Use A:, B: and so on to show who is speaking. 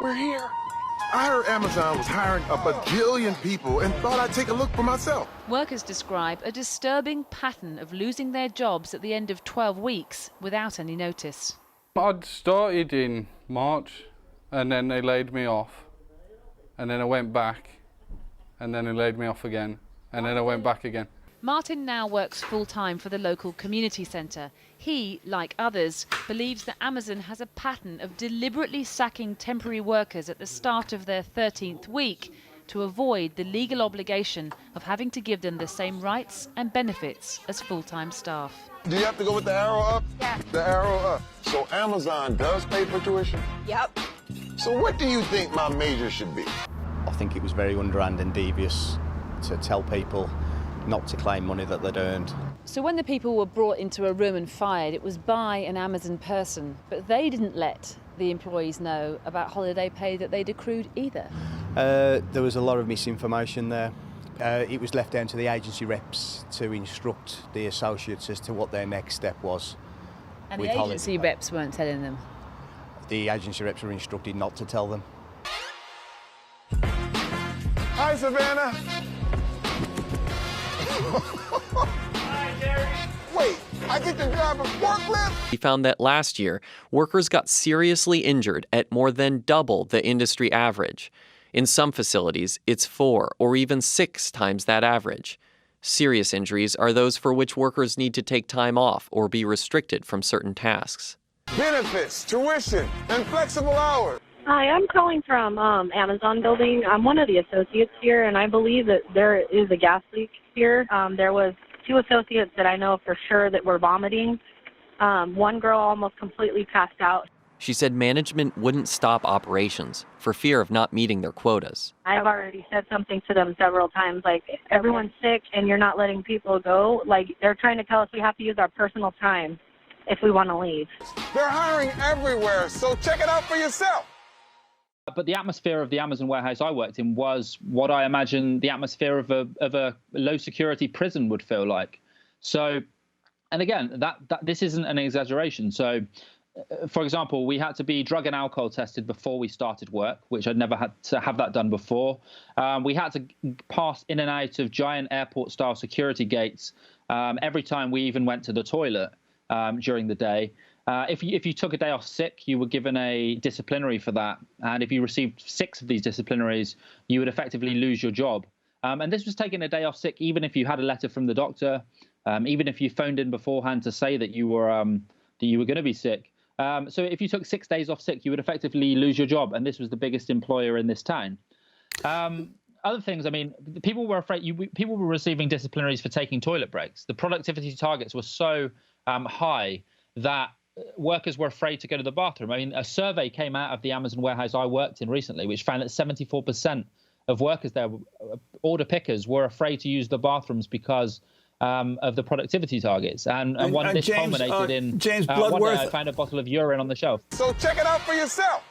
A: We're here. I heard Amazon was hiring a bajillion people and thought I'd take a look for myself.
B: Workers describe a disturbing pattern of losing their jobs at the end of 12 weeks without any notice.
C: I'd started in March and then they laid me off, and then I went back and then they laid me off again, and then I went back again.
B: Martin now works full-time for the local community centre. He, like others, believes that Amazon has a pattern of deliberately sacking temporary workers at the start of their 13th week to avoid the legal obligation of having to give them the same rights and benefits as full-time staff.
A: Do you have to go with the arrow up?
D: Yeah.
A: The arrow up. So Amazon does pay for tuition?
D: Yep.
A: So what do you think my major should be?
E: I think it was very underhand and devious to tell people not to claim money that they'd earned.
B: So when the people were brought into a room and fired, it was by an Amazon person, but they didn't let the employees know about holiday pay that they'd accrued either.
E: There was a lot of misinformation there. It was left down to the agency reps to instruct the associates as to what their next step was.
B: And the agency reps weren't telling them?
E: The agency reps were instructed not to tell them.
A: Hi, Savannah. Hi, Jerry. Wait, I get to drive a forklift?
F: He found that last year, workers got seriously injured at more than double the industry average. In some facilities, it's 4 or even 6 times that average. Serious injuries are those for which workers need to take time off or be restricted from certain tasks.
A: Benefits, tuition, and flexible hours.
G: Hi, I'm calling from Amazon building. I'm one of the associates here, and I believe that there is a gas leak here. There was 2 associates that I know for sure that were vomiting. One girl almost completely passed out.
F: She said management wouldn't stop operations for fear of not meeting their quotas.
G: I've already said something to them several times, like, everyone's sick and you're not letting people go. Like, they're trying to tell us we have to use our personal time if we want to leave.
A: They're hiring everywhere, so check it out for yourself.
H: But the atmosphere of the Amazon warehouse I worked in was what I imagine the atmosphere of a low-security prison would feel like. So, and again, this isn't an exaggeration. So, for example, we had to be drug and alcohol tested before we started work, which I'd never had to have that done before. We had to pass in and out of giant airport-style security gates every time we even went to the toilet during the day. If you took a day off sick, you were given a disciplinary for that. And if you received 6 of these disciplinaries, you would effectively lose your job. And this was taking a day off sick, even if you had a letter from the doctor, even if you phoned in beforehand to say that you were going to be sick. So if you took 6 days off sick, you would effectively lose your job. And this was the biggest employer in this town. Other things, I mean, people were afraid. People were receiving disciplinaries for taking toilet breaks. The productivity targets were so high that workers were afraid to go to the bathroom. I mean, a survey came out of the Amazon warehouse I worked in recently, which found that 74% of workers there, order pickers, were afraid to use the bathrooms because of the productivity targets. And this culminated in
I: James
H: one day
I: Bloodworth.
H: I found a bottle of urine on the shelf.
A: So check it out for yourself.